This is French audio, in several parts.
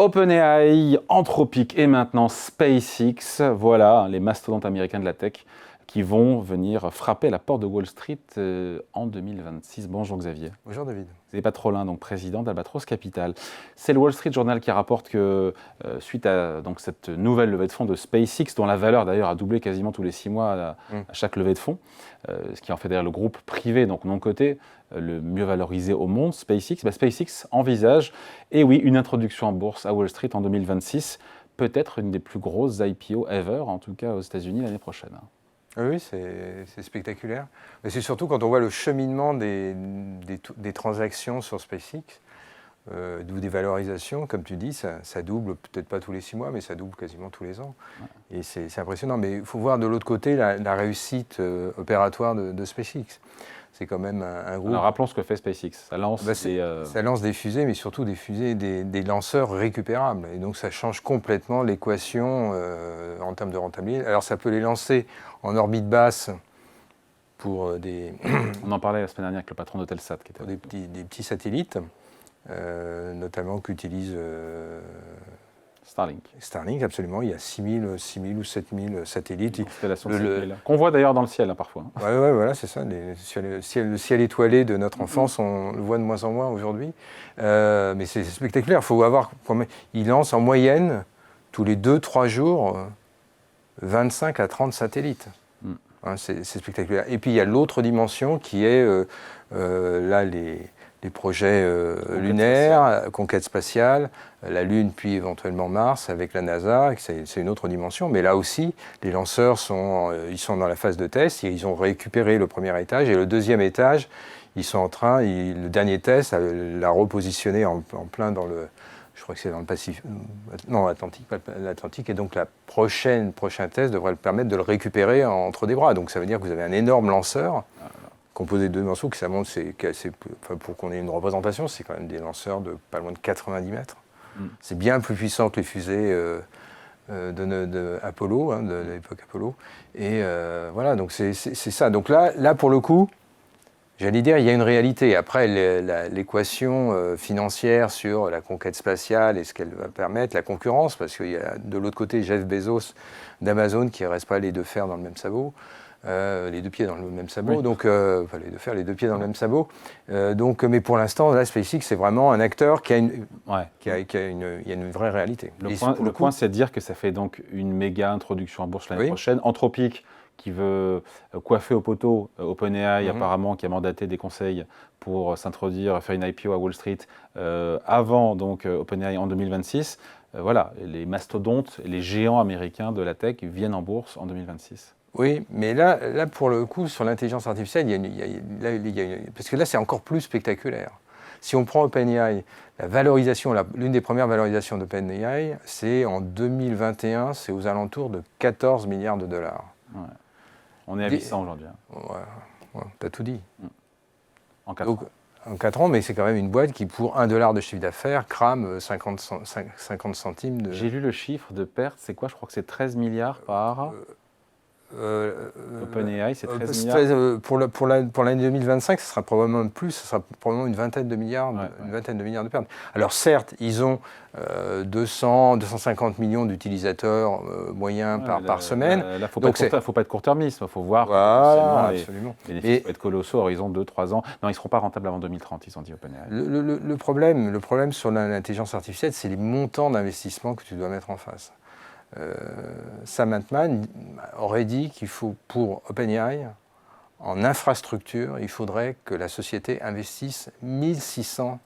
OpenAI, Anthropic et maintenant SpaceX, voilà les mastodontes américains de la tech qui vont venir frapper la porte de Wall Street en 2026. Bonjour Xavier. Bonjour David. Xavier Patrolin, donc président d'Albatros Capital. C'est le Wall Street Journal qui rapporte que suite à donc, cette nouvelle levée de fonds de SpaceX, dont la valeur d'ailleurs a doublé quasiment tous les 6 mois à chaque levée de fonds, ce qui en fait d'ailleurs le groupe privé, donc non coté, le mieux valorisé au monde, SpaceX, SpaceX envisage, et oui, une introduction en bourse à Wall Street en 2026, peut-être une des plus grosses IPO ever, en tout cas aux États-Unis l'année prochaine. Oui, c'est spectaculaire. Mais c'est surtout quand on voit le cheminement des transactions sur SpaceX, d'où des valorisations, comme tu dis, ça double, peut-être pas tous les 6 mois, mais ça double quasiment tous les ans. Ouais. Et c'est impressionnant. Mais il faut voir de l'autre côté la réussite opératoire de SpaceX. C'est quand même un groupe. Alors rappelons ce que fait SpaceX. Ça lance, ça lance des fusées, mais surtout des fusées, des lanceurs récupérables. Et donc ça change complètement l'équation en termes de rentabilité. Alors ça peut les lancer en orbite basse pour des. On en parlait la semaine dernière avec le patron d'Eutelsat. Qui était des petits satellites, notamment qu'utilise. Starlink, absolument. Il y a 6 000 ou 7 000 satellites. Qu'on voit d'ailleurs dans le ciel, hein, parfois. Oui, voilà, c'est ça. Le ciel étoilé de notre enfance, on le voit de moins en moins aujourd'hui. Mais c'est spectaculaire. Il faut avoir. Il lance en moyenne, tous les 2-3 jours, 25 à 30 satellites. Hein, c'est spectaculaire. Et puis il y a l'autre dimension qui est là, les projets lunaires, conquête spatiale, la Lune, puis éventuellement Mars avec la NASA, c'est une autre dimension. Mais là aussi, les lanceurs ils sont dans la phase de test, ils ont récupéré le premier étage, et le deuxième étage, ils sont en train, le dernier test, l'a repositionné en plein dans le, je crois que c'est dans le Pacifique, non, l'Atlantique, et donc le prochain test devrait le permettre de le récupérer entre des bras. Donc ça veut dire que vous avez un énorme lanceur, composé de 2 morceaux, que ça montre, pour qu'on ait une représentation, c'est quand même des lanceurs de pas loin de 90 mètres. C'est bien plus puissant que les fusées de Apollo, hein, de l'époque Apollo. Et voilà, donc c'est ça. Donc là, pour le coup, j'allais dire, il y a une réalité. Après, l'équation financière sur la conquête spatiale et ce qu'elle va permettre, la concurrence, parce qu'il y a de l'autre côté Jeff Bezos d'Amazon qui ne reste pas les 2 fers dans le même sabot. Les 2 pieds dans le même sabot, oui. Donc enfin, les 2 fers, les 2 pieds dans le même sabot. Mais pour l'instant, là, SpaceX, c'est vraiment un acteur qui a une vraie réalité. Le point, c'est de dire que ça fait donc une méga introduction en bourse l'année prochaine. Anthropic, qui veut coiffer au poteau OpenAI, apparemment, qui a mandaté des conseils pour s'introduire, faire une IPO à Wall Street avant donc OpenAI en 2026. Voilà, les mastodontes, les géants américains de la tech viennent en bourse en 2026. Oui, mais là, pour le coup, sur l'intelligence artificielle, parce que là, c'est encore plus spectaculaire. Si on prend OpenAI, la valorisation, l'une des premières valorisations d'OpenAI, c'est en 2021, c'est aux alentours de 14 milliards de dollars. Ouais. On est à 800 aujourd'hui. Ouais, t'as tout dit. En 4 ans. En 4 ans, mais c'est quand même une boîte qui, pour $1 de chiffre d'affaires, crame 50 centimes de... J'ai lu le chiffre de perte, c'est quoi? Je crois que c'est 13 milliards par... OpenAI, c'est 13 milliards. Pour l'année 2025, ce sera probablement plus, ce sera probablement une vingtaine de milliards de pertes. Alors certes, ils ont 250 millions d'utilisateurs moyens par semaine. Là, il ne faut pas être court-termiste, il faut voir les bénéfices vont être colossaux à horizon 2-3 ans. Non, ils ne seront pas rentables avant 2030, ils ont dit OpenAI. Le problème sur l'intelligence artificielle, c'est les montants d'investissement que tu dois mettre en face. Sam Altman aurait dit qu'il faut, pour OpenAI, en infrastructure, il faudrait que la société investisse 1600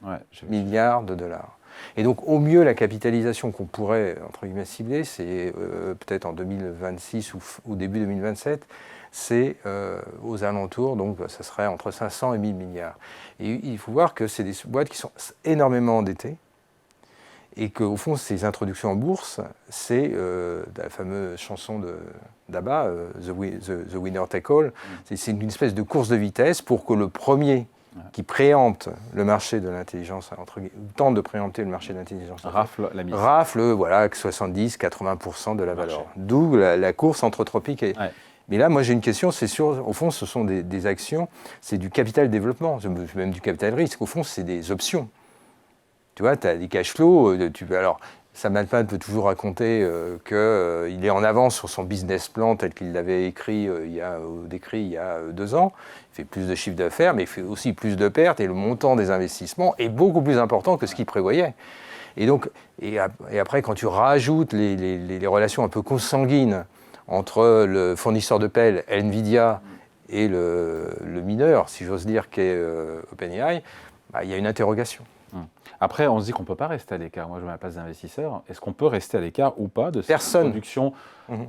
milliards de dollars. Et donc, au mieux, la capitalisation qu'on pourrait, entre guillemets, cibler, c'est peut-être en 2026 ou début 2027, c'est aux alentours, donc ça serait entre 500 et 1000 milliards. Et il faut voir que c'est des boîtes qui sont énormément endettées, et qu'au fond, ces introductions en bourse, c'est la fameuse chanson d'ABBA, The Winner Take All. C'est une espèce de course de vitesse pour que le premier qui préempte le marché de l'intelligence, tente de préempter le marché de l'intelligence, rafle voilà, 70-80% de la valeur. D'où la course entre Anthropic et... Mais là, moi, j'ai une question, c'est sûr, au fond, ce sont des actions, c'est du capital développement, même du capital risque. Au fond, c'est des options. Tu vois, tu as des cash flows, alors Sam Altman peut toujours raconter qu'il est en avance sur son business plan tel qu'il l'avait décrit il y a 2 ans. Il fait plus de chiffre d'affaires, mais il fait aussi plus de pertes et le montant des investissements est beaucoup plus important que ce qu'il prévoyait. Et après, quand tu rajoutes les relations un peu consanguines entre le fournisseur de pelles, Nvidia, et le mineur, si j'ose dire, qu'est OpenAI, il y a une interrogation. Après, on se dit qu'on ne peut pas rester à l'écart. Moi, je mets à la place d'investisseurs. Est-ce qu'on peut rester à l'écart ou pas de cette production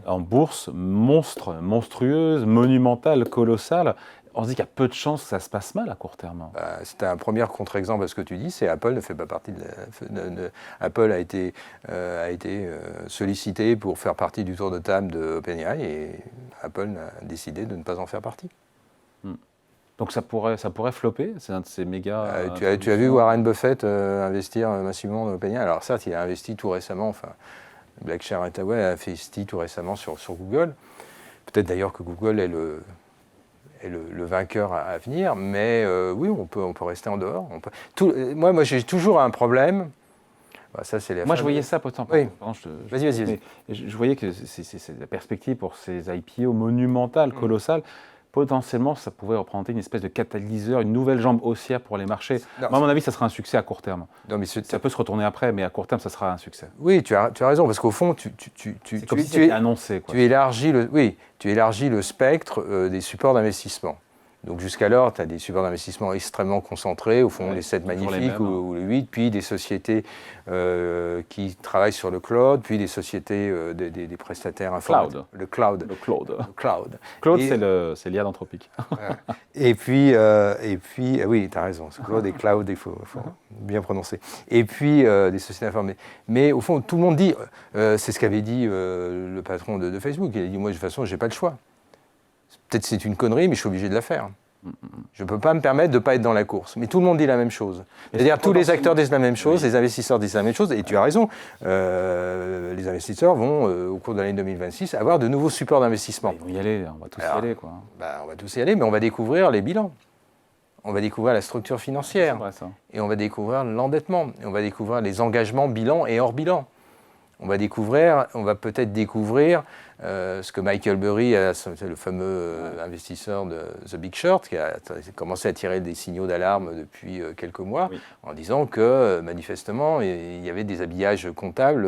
en bourse monstrueuse, montale, colossale? On se dit qu'il y a peu de chances que ça se passe mal à court terme. C'est un premier contre-exemple à ce que tu dis, c'est Apple ne fait pas partie Apple a été sollicité pour faire partie du tour de table de OpenAI et Apple a décidé de ne pas en faire partie. Donc ça pourrait flopper, c'est un de ces méga... tu as vu Warren Buffett investir massivement dans OpenAI. Alors certes, il a investi tout récemment, Berkshire Hathaway a investi tout récemment sur Google. Peut-être d'ailleurs que Google est le vainqueur à venir, mais oui, on peut rester en dehors. Moi, j'ai toujours un problème. Ça, moi, je voyais ça pourtant. Oui. Vas-y. Je voyais que c'est la perspective pour ces IPO monumentales, colossales. Potentiellement, ça pouvait représenter une espèce de catalyseur, une nouvelle jambe haussière pour les marchés. Moi, à mon avis, ça sera un succès à court terme. Non, mais ça peut se retourner après, mais à court terme, ça sera un succès. Oui, tu as raison, parce qu'au fond, tu annoncé, quoi. Tu élargis le spectre des supports d'investissement. Donc jusqu'alors, tu as des supports d'investissement extrêmement concentrés, au fond, les 7 magnifiques ou les 8, puis des sociétés qui travaillent sur le cloud, puis des sociétés, des prestataires informatiques. Le cloud. Cloud, c'est l'IA d'Anthropic. Et puis, oui, tu as raison, cloud et cloud, il faut bien prononcer. Et puis, des sociétés informatiques. Mais au fond, tout le monde dit, c'est ce qu'avait dit le patron de Facebook, il a dit, moi, de toute façon, je n'ai pas le choix. Peut-être c'est une connerie, mais je suis obligé de la faire. Je ne peux pas me permettre de ne pas être dans la course. Mais tout le monde dit la même chose. C'est-à-dire tous les acteurs disent la même chose, les investisseurs disent la même chose, et tu as raison. Les investisseurs vont, au cours de l'année 2026, avoir de nouveaux supports d'investissement. Ils vont y aller, on va tous y aller. Quoi. On va tous y aller, mais on va découvrir les bilans. On va découvrir la structure financière. C'est vrai, ça. Et on va découvrir l'endettement. Et on va découvrir les engagements bilan et hors bilan. On va peut-être découvrir ce que Michael Burry, le fameux investisseur de The Big Short, qui a commencé à tirer des signaux d'alarme depuis quelques mois, en disant que manifestement, il y avait des habillages comptables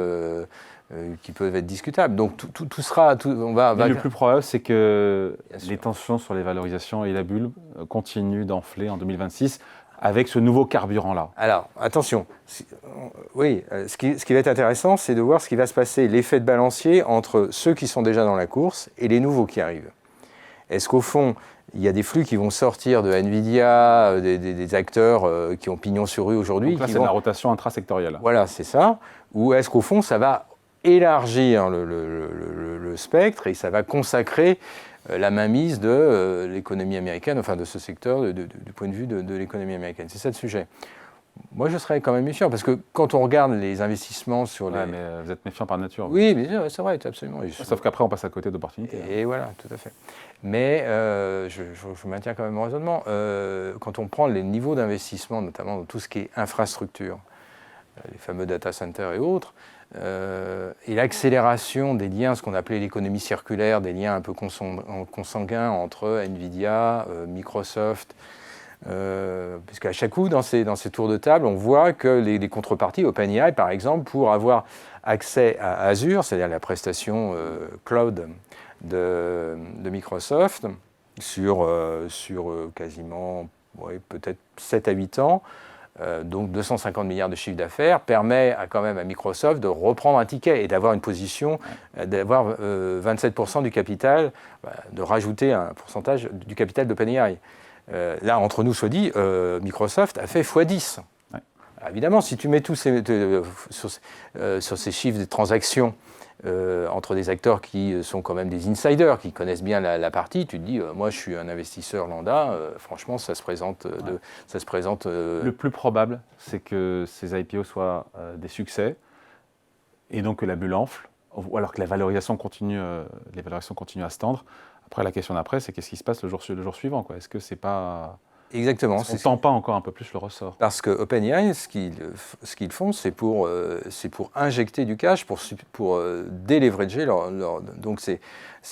qui peuvent être discutables. Donc tout sera... Le plus probable, c'est que les tensions sur les valorisations et la bulle continuent d'enfler en 2026. Avec ce nouveau carburant-là. Alors, attention, ce qui va être intéressant, c'est de voir ce qui va se passer, l'effet de balancier entre ceux qui sont déjà dans la course et les nouveaux qui arrivent. Est-ce qu'au fond, il y a des flux qui vont sortir de Nvidia, des acteurs qui ont pignon sur rue aujourd'hui? Donc là, c'est de la rotation intrasectorielle. Voilà, c'est ça. Ou est-ce qu'au fond, ça va élargir le spectre et ça va consacrer la mainmise de l'économie américaine, enfin de ce secteur du point de vue de l'économie américaine. C'est ça le sujet. Moi, je serais quand même méfiant, parce que quand on regarde les investissements sur les... mais vous êtes méfiant par nature. Oui, mais c'est vrai, absolument. Sauf qu'après, on passe à côté d'opportunités. Et voilà, tout à fait. Mais je maintiens quand même mon raisonnement. Quand on prend les niveaux d'investissement, notamment dans tout ce qui est infrastructure, les fameux data centers et autres, et l'accélération des liens, ce qu'on appelait l'économie circulaire, des liens un peu consanguins entre Nvidia, Microsoft, puisqu'à chaque coup, dans ces tours de table, on voit que les contreparties, OpenAI par exemple, pour avoir accès à Azure, c'est-à-dire la prestation cloud de Microsoft, sur quasiment peut-être 7 à 8 ans, donc 250 milliards de chiffre d'affaires, permet quand même à Microsoft de reprendre un ticket et d'avoir une position, d'avoir 27% du capital, de rajouter un pourcentage du capital d'OpenAI. Là, entre nous soit dit, Microsoft a fait x10. Ouais. Évidemment, si tu mets tous sur ces chiffres de transactions entre des acteurs qui sont quand même des insiders, qui connaissent bien la partie, tu te dis, moi je suis un investisseur lambda, franchement ça se présente... Le plus probable, c'est que ces IPO soient des succès, et donc que la bulle enfle, ou alors que les valorisations continuent à se tendre. Après, la question d'après, c'est qu'est-ce qui se passe le jour suivant, quoi. Est-ce que c'est pas Exactement. On ne tend pas encore un peu plus le ressort. Parce que OpenAI, ce qu'ils font, c'est pour injecter du cash, pour déleverager donc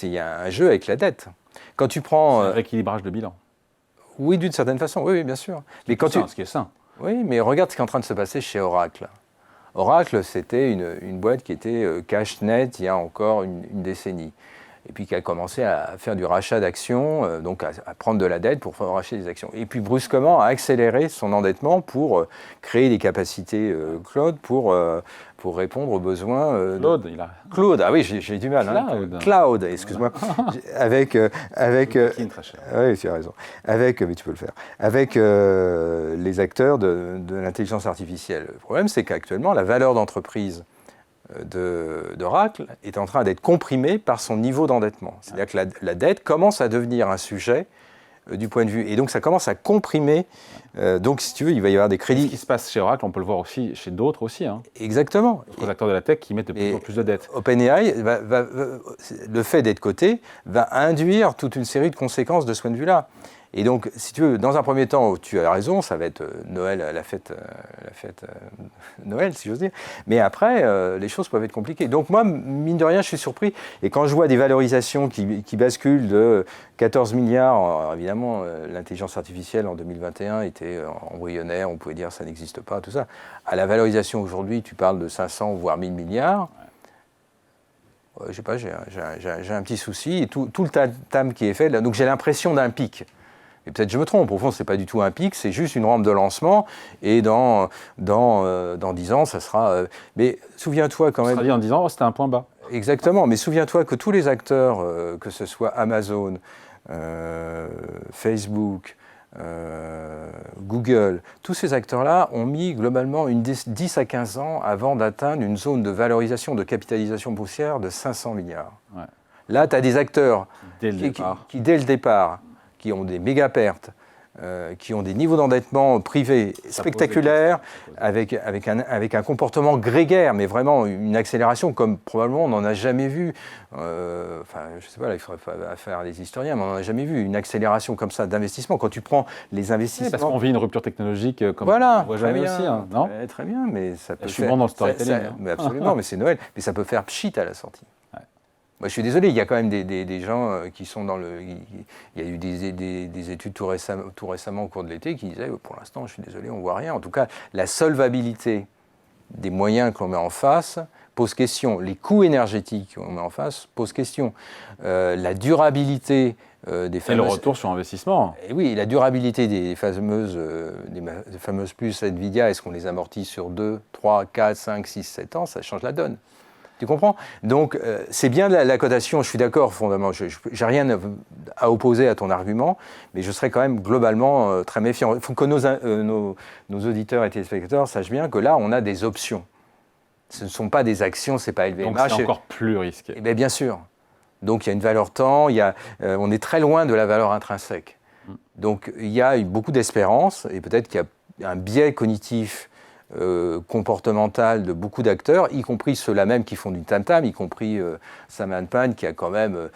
il y a un jeu avec la dette. Quand tu prends... C'est un rééquilibrage de bilan. Oui, d'une certaine façon, oui, bien sûr. Mais quand ce qui est sain. Oui, mais regarde ce qui est en train de se passer chez Oracle. Oracle, c'était une boîte qui était cash net il y a encore une décennie. Et puis qui a commencé à faire du rachat d'actions, donc à prendre de la dette pour racheter des actions. Et puis brusquement à accélérer son endettement pour créer des capacités cloud pour répondre aux besoins. Cloud, ah oui, j'ai du mal. Cloud, excuse-moi. avec oui, tu as raison. Mais tu peux le faire. Avec les acteurs de l'intelligence artificielle. Le problème, c'est qu'actuellement, la valeur d'entreprise d'Oracle est en train d'être comprimée par son niveau d'endettement. C'est-à-dire que la dette commence à devenir un sujet du point de vue. Et donc, ça commence à comprimer. Donc, si tu veux, il va y avoir des crédits. Ce qui se passe chez Oracle, on peut le voir aussi chez d'autres aussi. Hein. Exactement. D'autres acteurs de la tech qui mettent de plus en plus de dettes. OpenAI, le fait d'être coté va induire toute une série de conséquences de ce point de vue-là. Et donc, si tu veux, dans un premier temps, tu as raison, ça va être Noël, la fête Noël, si j'ose dire. Mais après, les choses peuvent être compliquées. Donc moi, mine de rien, je suis surpris. Et quand je vois des valorisations qui basculent de 14 milliards, alors évidemment, l'intelligence artificielle en 2021 était embryonnaire, on pouvait dire ça n'existe pas, tout ça. À la valorisation aujourd'hui, tu parles de 500 voire 1000 milliards. Je sais pas, j'ai un petit souci. Et tout le tam qui est fait, là, donc j'ai l'impression d'un pic. Et peut-être je me trompe, au fond, ce n'est pas du tout un pic, c'est juste une rampe de lancement, et dans 10 ans, ça sera... mais souviens-toi quand même... Ça sera dit en 10 ans, c'était un point bas. Exactement, mais souviens-toi que tous les acteurs, que ce soit Amazon, Facebook, Google, tous ces acteurs-là ont mis globalement 10 à 15 ans avant d'atteindre une zone de valorisation, de capitalisation boursière de 500 milliards. Ouais. Là, tu as des acteurs qui, dès le départ, qui ont des méga pertes, qui ont des niveaux d'endettement privés spectaculaires, avec un comportement grégaire, mais vraiment une accélération comme probablement on n'en a jamais vu. Enfin, je ne sais pas, là, il faudrait affaire à des historiens, mais on n'en a jamais vu une accélération comme ça d'investissement. Quand tu prends les investissements... Oui, parce qu'on vit une rupture technologique comme voilà, on voit jamais bien, aussi, hein, non ? Très bien, mais ça peut... Je suis bon dans le storytelling. Mais absolument, mais c'est Noël. Mais ça peut faire pchit à la sortie. Moi, je suis désolé, il y a quand même des gens qui sont dans le... Il y a eu des études tout récemment au cours de l'été qui disaient pour l'instant, je suis désolé, on ne voit rien. En tout cas, la solvabilité des moyens qu'on met en face pose question. Les coûts énergétiques qu'on met en face posent question. La durabilité des fameuses... Et le retour sur investissement. Et oui, la durabilité des fameuses puces NVIDIA, est-ce qu'on les amortit sur 2, 3, 4, 5, 6, 7 ans ? Ça change la donne. Tu comprends ? Donc, c'est bien la cotation, je suis d'accord fondamentalement, je n'ai rien à opposer à ton argument, mais je serais quand même globalement très méfiant. Il faut que nos auditeurs et téléspectateurs sachent bien que là, on a des options. Ce ne sont pas des actions, ce n'est pas LVMH. Donc c'est encore plus risqué. Bien sûr. Donc il y a une valeur temps, on est très loin de la valeur intrinsèque. Donc il y a beaucoup d'espérance, et peut-être qu'il y a un biais cognitif comportemental de beaucoup d'acteurs, y compris ceux-là même qui font du tam-tam, y compris Sam Altman, qui a quand même,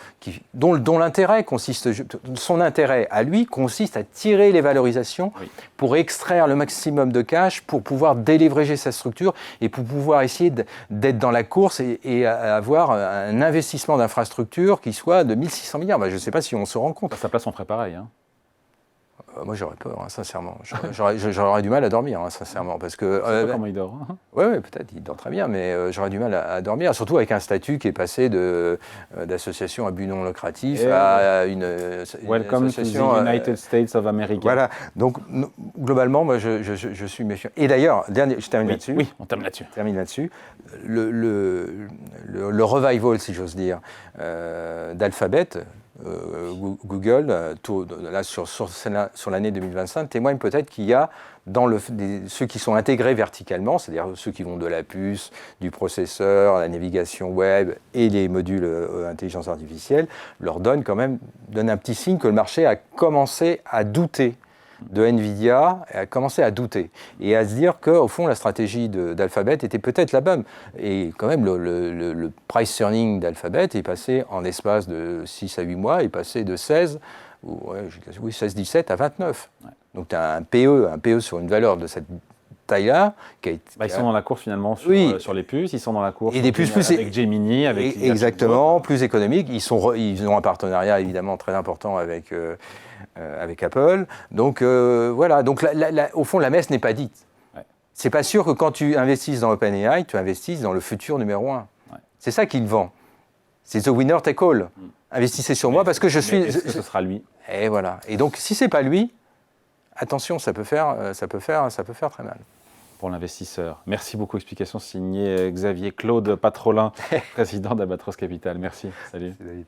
dont l'intérêt consiste, son intérêt à lui consiste à tirer les valorisations pour extraire le maximum de cash, pour pouvoir délivrer sa structure et pour pouvoir essayer d'être dans la course et avoir un investissement d'infrastructure qui soit de 1600 milliards. Je ne sais pas si on se rend compte. À sa place, on ferait pareil. Hein. Moi, j'aurais peur, sincèrement. J'aurais du mal à dormir, sincèrement. Parce que, je sais pas comment il dort. Oui, peut-être, il dort très bien, mais j'aurais du mal à dormir, surtout avec un statut qui est passé d'association à but non lucratif à une Welcome association... to the United States of America. Voilà, donc globalement, moi, je suis méfiant. Et d'ailleurs, je termine là-dessus. Oui, on termine là-dessus. Le revival, si j'ose dire, d'Alphabet... Google, là, sur l'année 2025, témoigne peut-être qu'il y a dans ceux qui sont intégrés verticalement, c'est-à-dire ceux qui vont de la puce, du processeur, la navigation web et les modules intelligence artificielle, leur donne un petit signe que le marché a commencé à douter de NVIDIA, a commencé à douter et à se dire qu'au fond, la stratégie d'Alphabet était peut-être la bonne. Et quand même, le price earning d'Alphabet est passé en l'espace de 6 à 8 mois, est passé de 16, 17 à 29. Ouais. Donc tu as un PE sur une valeur de cette taille-là. Ils sont dans la course finalement sur les puces, ils sont dans la course et des puces avec Gemini, avec exactement, plus économiques. Ils ont un partenariat évidemment très important avec Apple. Donc voilà, donc au fond la messe n'est pas dite. Ouais. C'est pas sûr que quand tu investisses dans OpenAI, tu investisses dans le futur numéro 1. Ouais. C'est ça qu'il vend. C'est the winner take all. Investissez sur moi parce que je suis... Est-ce que ce sera lui ? Et voilà. Et donc si c'est pas lui, attention, ça peut faire très mal. Pour l'investisseur. Merci beaucoup. Explication signée Xavier Claude Patrolin, président d'Albatros Capital. Merci. Salut. David.